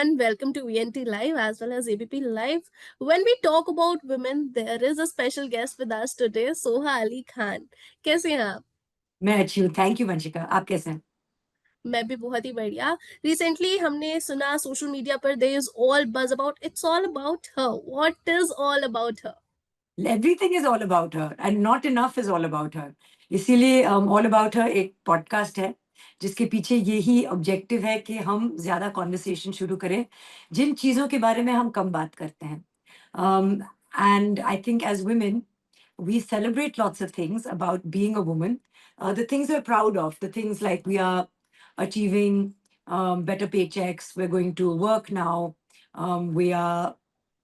and welcome to VNT Live as well as ABP Live. When we talk about women, there is a special guest with us today, Soha Ali Khan. कैसे हैं आप? मैं अच्छी हूँ। Thank you Vanshika. आप कैसे हैं? मैं भी बहुत ही बढ़िया। रिसेंटली हमने सुना सोशल मीडिया पर there is all buzz about it's all about her. What is all about her? Everything is all about her and not enough is all about हर। इसीलिए ऑल अबाउट हर एक पॉडकास्ट है जिसके पीछे यही objective है कि हम ज्यादा कॉन्वर्सेशन शुरू करें जिन चीजों के बारे में हम कम बात करते हैं। And I think as women we celebrate lots of things about being a woman. The things we're proud of, the things like we are achieving better paychecks, we're going to work now, we are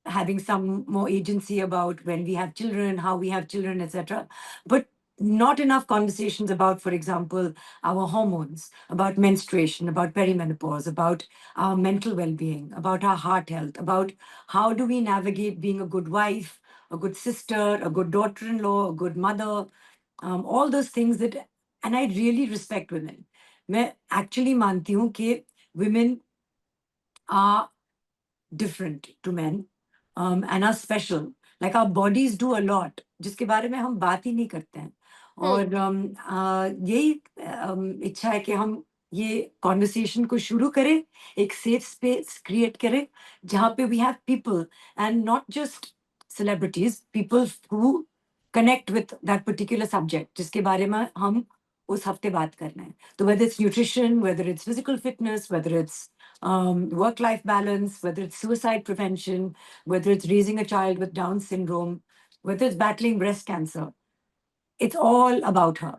having some more agency about when we have children, how we have children, etc. But not enough conversations about, for example, our hormones, about menstruation, about perimenopause, about our mental well-being, about our heart health, about how do we navigate being a good wife, a good sister, a good daughter-in-law, a good mother, all those things that, and I really respect women. मैं actually मानती हूँ कि women are different to men and are special. Like our bodies do a lot, जिसके बारे में हम बात ही नहीं करते हैं। और यही इच्छा है कि हम ये कॉन्वर्सेशन को शुरू करें, एक सेफ स्पेस क्रिएट करें जहाँ पे we have people and not just celebrities, people who connect with that particular subject जिसके बारे में हम उस हफ्ते बात कर रहे हैं। तो whether it's nutrition, whether it's physical fitness, whether it's work-life balance, whether it's suicide prevention, whether it's raising a child with Down syndrome, whether it's battling breast cancer, it's all about her.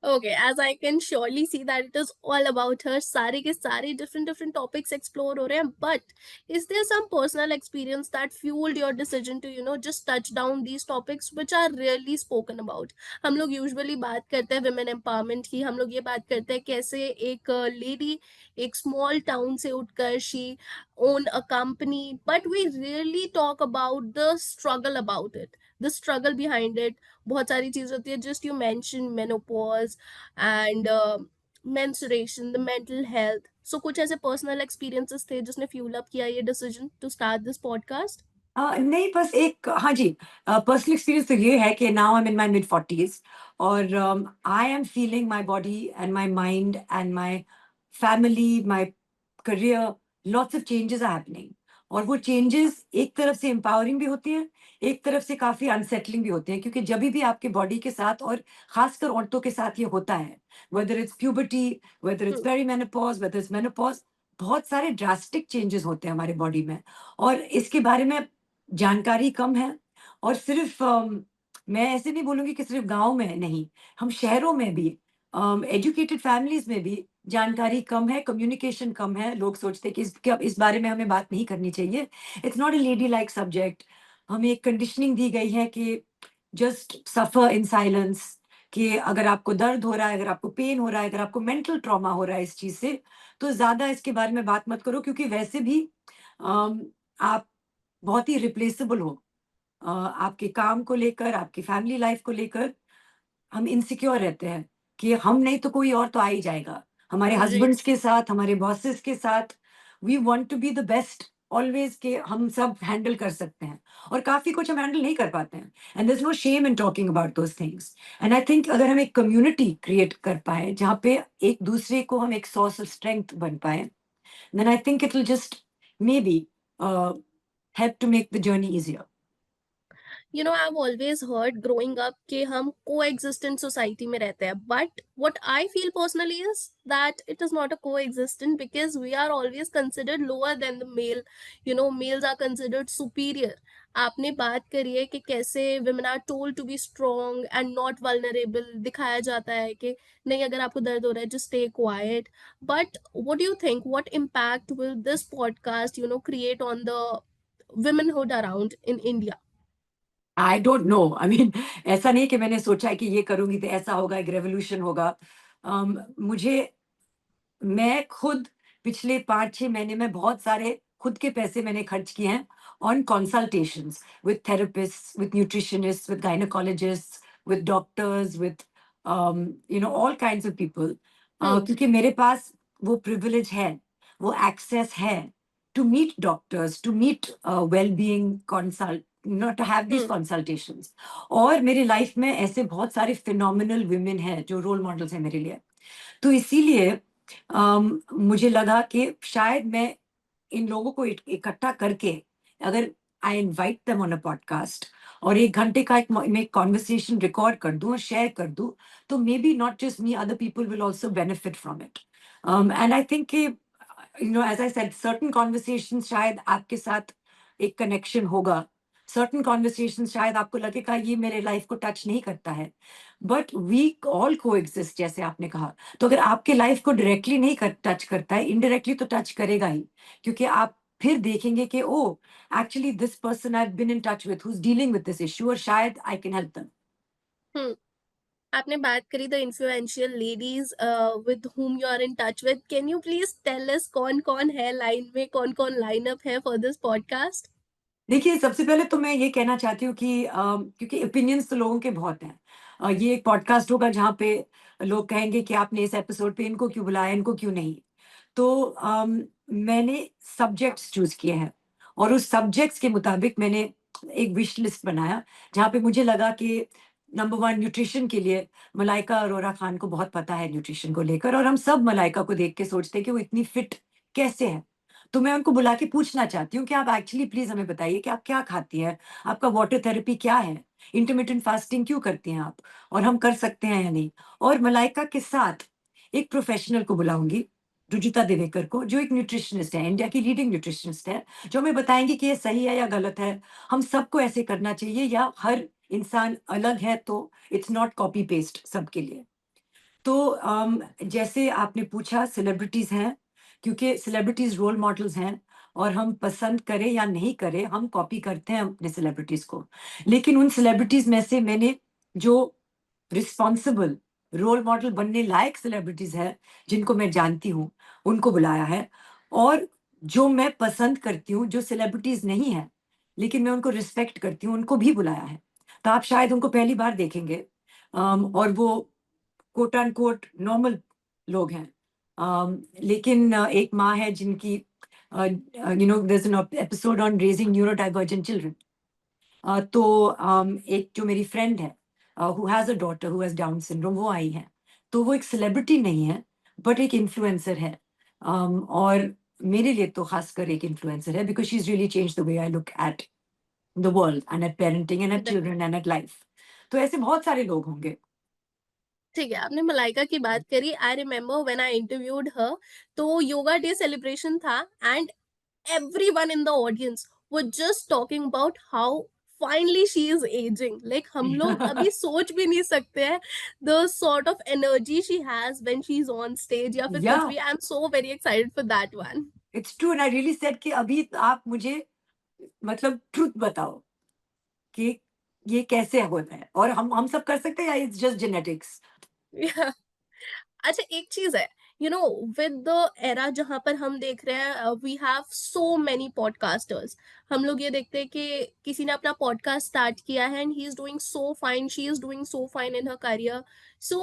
Okay, as I can surely see that it is all about her. सारे के सारे different topics explore हो रहे हैं. But is there some personal experience that fueled your decision to just touch down these topics which are rarely spoken about? हम लोग usually बात करते हैं women empowerment की. हम लोग ये बात करते हैं कैसे एक lady एक small town से उठकर she own a company. But we rarely talk about the struggle about it. The struggle behind it. बहुत सारी चीज होती है, just you mentioned menopause and menstruation, the mental health. So कुछ ऐसे personal experiences थे जिसने fuel up किया ये decision to start this podcast? नहीं, बस एक, हाँ जी, पर्सनल एक्सपीरियंस तो ये है कि now I am in my mid 40s और I am feeling my body and my mind and my family, my career, lots of changes are happening. और वो चेंजेस एक तरफ से एम्पावरिंग भी होती हैं, एक तरफ से काफी अनसेटलिंग भी होते हैं, क्योंकि जब भी आपके बॉडी के साथ और खासकर औरतों के साथ ये होता है, whether it's puberty, whether it's perimenopause, whether it's menopause, बहुत सारे ड्रास्टिक चेंजेस होते हैं हमारे बॉडी में। और इसके बारे में जानकारी कम है। और सिर्फ मैं ऐसे नहीं बोलूँगी कि सिर्फ गाँव में नहीं, हम शहरों में भी, एजुकेटेड फैमिलीज़ में भी जानकारी कम है, कम्युनिकेशन कम है। लोग सोचते हैं कि इस बारे में हमें बात नहीं करनी चाहिए। It's not a lady like subject. हमें एक कंडीशनिंग दी गई है कि जस्ट सफर इन साइलेंस, कि अगर आपको दर्द हो रहा है, अगर आपको पेन हो रहा है, अगर आपको मेंटल ट्रॉमा हो रहा है इस चीज़ से, तो ज़्यादा इसके बारे में बात मत करो, क्योंकि वैसे भी आप बहुत ही रिप्लेसेबल हो। आपके काम को लेकर, आपकी फैमिली लाइफ को लेकर हम इनसिक्योर रहते हैं कि हम नहीं तो कोई और तो आ ही जाएगा। हमारे जी। हस्बैंड्स के साथ, हमारे बॉसेस के साथ we want to be the best always, के हम सब हैंडल कर सकते हैं और काफ़ी कुछ हम हैंडल नहीं कर पाते हैं। And there is no shame in talking about those things. And I think अगर हम एक कम्युनिटी क्रिएट कर पाएँ, जहाँ पे एक-दूसरे को हम एक सोर्स ऑफ स्ट्रेंथ बन पाएँ, then I think it will just maybe help to make the journey easier. I've always heard growing up कि हम coexistent society में रहते हैं, but what I feel personally is that it is not a coexistent because we are always considered lower than the male. Males are considered superior. आपने बात करी है कि कैसे women are told to be strong and not vulnerable. दिखाया जाता है कि नहीं, अगर आपको दर्द हो रहा है just stay quiet. But what do you think, what impact will this podcast create on the womenhood around in India? I don't know, I mean ऐसा नहीं कि मैंने सोचा है कि ये करूँगी तो ऐसा होगा, एक रेवोल्यूशन होगा। मुझे मैं खुद पिछले 5-6 महीने में बहुत सारे खुद के पैसे मैंने खर्च किए हैं on consultations with therapists, with nutritionists, with gynaecologists, with doctors, with all kinds of people. Hmm. क्योंकि मेरे पास वो प्रिविलेज है, वो एक्सेस है to meet doctors, to meet well-being consult, to have these Hmm. consultations. और मेरे लाइफ में ऐसे बहुत सारे phenomenal women हैं जो रोल मॉडल्स हैं मेरे लिए। तो इसीलिए मुझे लगा कि शायद मैं इन लोगों को इकट्ठा करके अगर I invite them on a podcast और 1 घंटे का मैं कन्वर्सेशन रिकॉर्ड कर दूँ और शेयर कर दूँ, तो maybe not just me, other people will also benefit from it. And I think कि as I said certain conversations शायद आपके साथ एक कनेक्शन होगा। सर्टेन कन्वर्सेशंस शायद आपको लगेगा ये मेरे लाइफ को टच नहीं करता है। बट वी ऑल कोएग्जिस्ट जैसे आपने कहा। तो अगर आपके लाइफ को डायरेक्टली नहीं टच करता है, इनडायरेक्टली तो टच करेगा ही, क्योंकि आप फिर देखेंगे कि oh actually this person I have been in touch with who is dealing with this issue और शायद I can help them. Hmm. आपने बात करी the influential ladies with whom you are in touch with. Can you please tell us कौन कौन है line में, कौन कौन लाइनअप है फॉर दिस पॉडकास्ट? देखिए, सबसे पहले तो मैं ये कहना चाहती हूँ कि क्योंकि ओपिनियंस तो लोगों के बहुत हैं। ये एक पॉडकास्ट होगा जहाँ पे लोग कहेंगे कि आपने इस एपिसोड पे इनको क्यों बुलाया, इनको क्यों नहीं। तो मैंने सब्जेक्ट्स चूज़ किए हैं और उस सब्जेक्ट्स के मुताबिक मैंने एक विश लिस्ट बनाया, जहाँ पे मुझे लगा कि नंबर 1 न्यूट्रिशन के लिए मलाइका अरोरा खान को बहुत पता है न्यूट्रिशन को लेकर और हम सब मलाइका को देख के सोचते हैं कि वो इतनी फिट कैसे है? तो मैं उनको बुला के पूछना चाहती हूँ कि आप एक्चुअली प्लीज़ हमें बताइए कि आप क्या खाती हैं? आपका वाटर थेरेपी क्या है? इंटरमिटेंट फास्टिंग क्यों करती हैं आप? और हम कर सकते हैं या नहीं? और मलाइका के साथ एक प्रोफेशनल को बुलाऊँगी, रुचिता दिवेकर को, जो एक न्यूट्रिशनिस्ट है, इंडिया की लीडिंग न्यूट्रिशनिस्ट है, जो हमें बताएँगी कि ये सही है या गलत है। हम सबको ऐसे करना चाहिए या हर इंसान अलग है तो इट्स नॉट कॉपी पेस्ट सबके लिए। तो जैसे आपने पूछा सेलिब्रिटीज़ हैं, क्योंकि सेलिब्रिटीज़ रोल मॉडल्स हैं और हम पसंद करें या नहीं करें, हम कॉपी करते हैं अपने सेलिब्रिटीज़ को। लेकिन उन सेलिब्रिटीज़ में से मैंने जो रिस्पॉन्सिबल रोल मॉडल बनने लायक सेलिब्रिटीज़ हैं, जिनको मैं जानती हूँ, उनको बुलाया है और जो मैं पसंद करती हूँ, जो सेलिब्रिटीज़ नहीं हैं, लेकिन मैं उनको रिस्पेक्ट करती हूँ, उनको भी बुलाया है। तो आप शायद उनको पहली बार देखेंगे और वो कोट अनकोट नॉर्मल लोग हैं। लेकिन एक माँ है जिनकी there is an episode on raising neurodivergent children. तो एक जो मेरी फ्रेंड है who has a daughter who has Down syndrome, वो आई हैं। तो वो एक सेलिब्रिटी नहीं है, बट एक इन्फ्लुएंसर है। और मेरे लिए तो खासकर एक इन्फ्लुएंसर है because she has really changed the way I look at the world and at parenting and at children and at life. तो ऐसे बहुत सारे लोग होंगे। ठीक है, आपने मलाइका की बात करी। I remember when I interviewed her, तो योगा डे सेलिब्रेशन था and everyone in the audience were just talking about how finally she is aging. Like हम लोग अभी सोच भी नहीं सकते हैं the sort of energy she has when she's on stage या फिर कुछ Yeah. भी. I'm so very excited for that one. It's true and I really said कि अभी आप मुझे मतलब ट्रुथ बताओ कि ये कैसे होता है और हम सब कर सकते हैं या इट्स जस्ट जेनेटिक्स? Yeah. अच्छा, एक चीज है, विद द एरा जहां पर हम देख रहे हैं, we have so many podcasters. हम लोग ये देखते हैं कि किसी ने अपना पॉडकास्ट स्टार्ट किया है and he is doing so fine, she is doing so fine in her career. So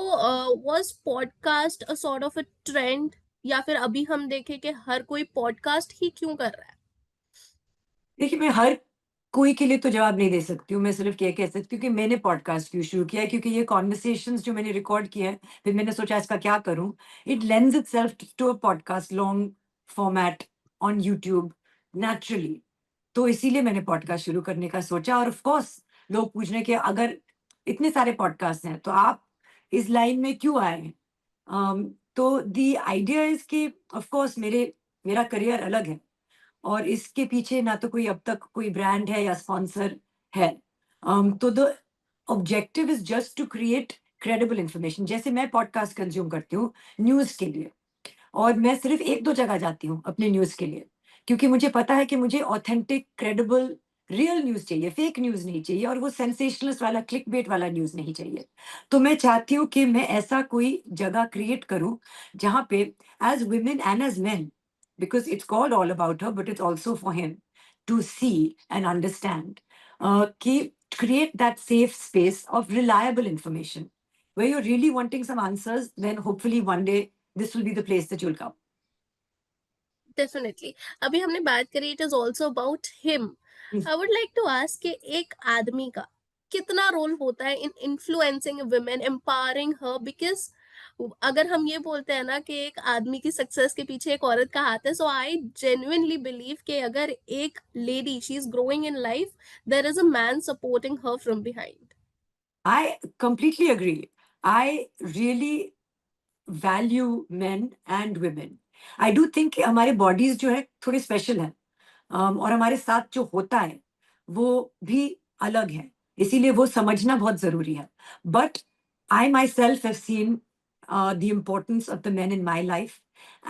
was podcast a sort of a trend, या फिर अभी हम देखें कि हर कोई पॉडकास्ट ही क्यों कर रहा है? देखिए, मैं हर कोई के लिए तो जवाब नहीं दे सकती हूँ। मैं सिर्फ़ ये कह सकती हूँ कि मैंने पॉडकास्ट क्यों शुरू किया है क्योंकि ये कन्वर्सेशंस जो मैंने रिकॉर्ड किए हैं, फिर मैंने सोचा इसका क्या करूँ? It lends itself to a podcast long format on YouTube naturally. तो इसीलिए मैंने पॉडकास्ट शुरू करने का सोचा और ऑफ़ कोर्स लोग पूछ रहे हैं कि अगर इतने सारे पॉडकास्ट हैं, तो आप इस लाइन में क्यों आए हैं? तो द आइडिया इज़ कि ऑफ़ कोर्स मेरा करियर अलग है। और इसके पीछे ना तो कोई अब तक कोई ब्रांड है या स्पॉन्सर है। तो the objective is just to create credible information जैसे मैं पॉडकास्ट कंज़्यूम करती हूँ न्यूज़ के लिए। और मैं सिर्फ़ 1-2 जगह जाती हूँ अपने न्यूज़ के लिए, क्योंकि मुझे पता है कि मुझे ऑथेंटिक, क्रेडिबल, रियल न्यूज़ चाहिए, फेक न्यूज़ नहीं चाहिए और वो सेंसेशनलिस्ट वाला, क्लिकबेट वाला न्यूज़ नहीं चाहिए। तो मैं चाहती हूँ कि मैं ऐसा कोई जगह क्रिएट करूँ, जहाँ पे as women and as men, because it's called all about her but it's also for him to see and understand कि create that safe space of reliable information. Where you're really wanting some answers, then hopefully one day this will be the place that you'll come. Definitely. अभी हमने बात करी it is also about him. I would like to ask कि एक आदमी का कितना role होता है in influencing women, empowering her, because अगर हम ये बोलते हैं ना कि एक आदमी की सक्सेस के पीछे एक औरत का हाथ है, सो आई जेन्युइनली बिलीव कि अगर एक lady she is growing in life, there is a man supporting her from behind. I completely agree. I really value men and women. I do think कि हमारे बॉडीज जो है थोड़े स्पेशल हैं, और हमारे साथ जो होता है वो भी अलग है, इसीलिए वो समझना बहुत जरूरी है. But I my self have seen the importance of the man in my life,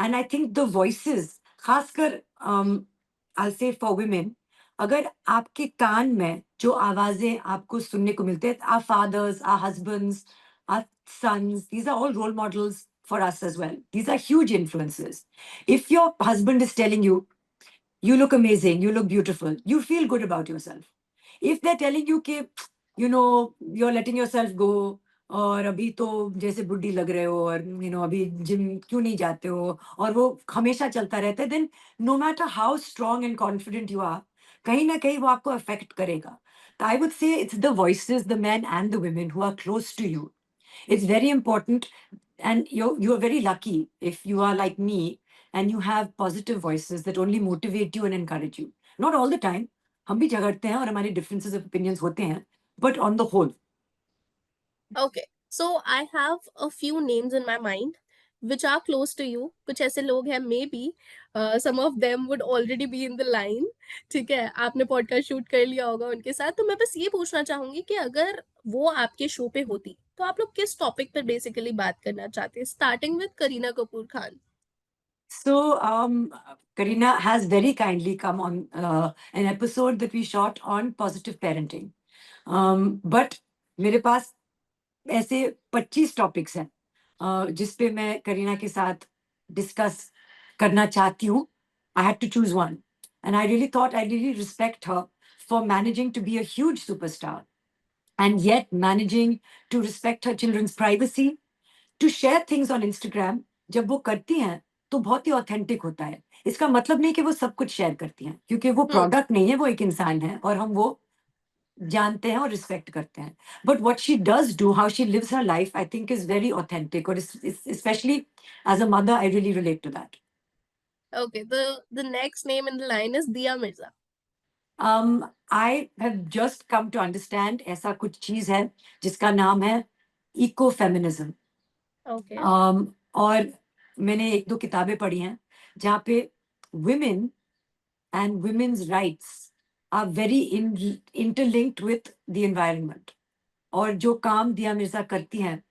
and I think the voices, खासकर आई से फॉर वुमेन, अगर आपके कान में जो आवाजें आपको सुनने को मिलते हैं, our fathers, our husbands, our sons, these are all role models for us as well. These are huge influences. If your husband is telling you, you look amazing, you look beautiful, you feel good about yourself. If they're telling you कि you're letting yourself go, और अभी तो जैसे बुढ़ी लग रहे हो, और अभी जिम क्यों नहीं जाते हो, और वो हमेशा चलता रहता है, then no matter how strong and confident you are, कहीं ना कहीं वो आपको अफेक्ट करेगा. तो I would say it's the voices, the man and the women who are close to you. It's very important, and you are very lucky if you are like me and you have positive voices that only motivate you and encourage you. Not all the time. हम भी झगड़ते हैं और हमारे differences of opinions होते हैं, but on the whole. Okay, so I have a few names in my mind which are close to you. कुछ ऐसे लोग हैं, may be some of them would already be in the line. ठीक है, आपने podcast shoot कर लिया होगा उनके साथ, तो मैं बस ये पूछना चाहूंगी कि अगर वो आपके शो पे होती तो आप लोग किस टॉपिक पर बेसिकली बात करना चाहते हैं, starting with Kareena Kapoor Khan. So, Karina has very kindly come on an episode that we shot on positive parenting. But मेरे पास ऐसे 25 टॉपिक्स हैं जिस पे मैं करीना के साथ डिस्कस करना चाहती हूँ. I had to choose one, and I really thought I really respect her for managing to be a huge superstar and yet managing to respect her children's privacy, to share things on Instagram. जब वो करती हैं तो बहुत ही authentic होता है. इसका मतलब नहीं कि वो सब कुछ शेयर करती हैं, क्योंकि वो हम्म. प्रोडक्ट नहीं है, वो एक इंसान है और हम वो जानते हैं और रिस्पेक्ट करते हैं. But what she does do, how she lives her life, I think is very authentic, और specially as a mother I really relate to that. Okay, the next name in the line is Dia Mirza. I have just come to understand ऐसा कुछ चीज है जिसका नाम है eco feminism. Okay. और मैंने एक दो किताबें पढ़ी हैं जहाँ पे women and women's rights are very interlinked with the environment. और जो काम दिया मिर्जा करती हैं,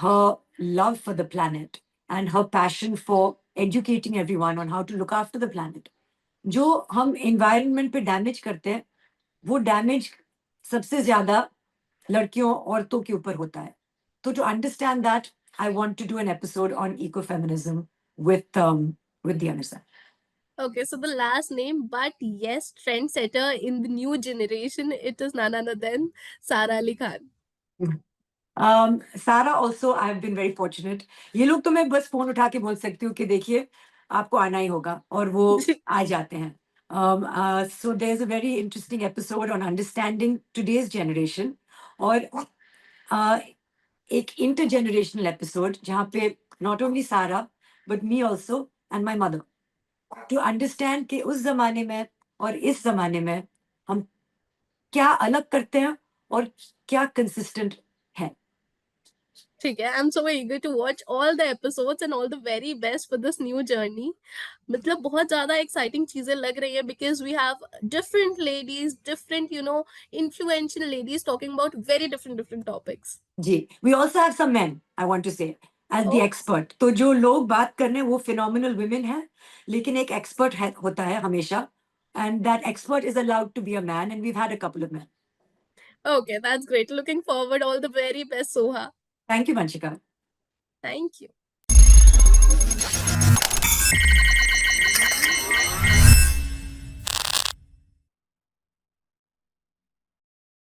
her love for the planet and her passion for educating everyone on how to look after the planet, जो हम environment पे डैमेज करते हैं, वो डैमेज सबसे ज्यादा लड़कियों औरतों के ऊपर होता है. तो to understand that, I want to do an episode on eco feminism with Dia Mirza. Okay, so the last name, but yes, trendsetter in the new generation, it is none other than Sara Ali Khan. Sara also I have been very fortunate. ये लोग तो मैं बस phone उठा के बोल सकती हूँ कि देखिए आपको आना ही होगा, और वो आ जाते हैं. So there is a very interesting episode on understanding today's generation, और एक इंटरजेनरेशनल एपिसोड जहाँ पे not only Sara but me also and my mother, to understand कि उस जमाने में और इस जमाने में हम क्या अलग करते हैं और क्या कंसिस्टेंट है. ठीक है, I'm so eager to watch all the episodes and all the very best for this new journey. मतलब बहुत ज्यादा एक्साइटिंग चीजें लग रही है because we have different ladies, different, influential ladies talking about very different topics. जी, we also have some men, I want to say, as the Oh, expert. तो जो लोग बात कर रहे हैं वो फिनोमिनल वुमेन हैं, लेकिन एक एक्सपर्ट है होता है हमेशा, and that expert is allowed to be a man, and we have had a couple of men. okay, that's great. Looking forward. All the very best, Soha. Thank you Vanshika. Thank you.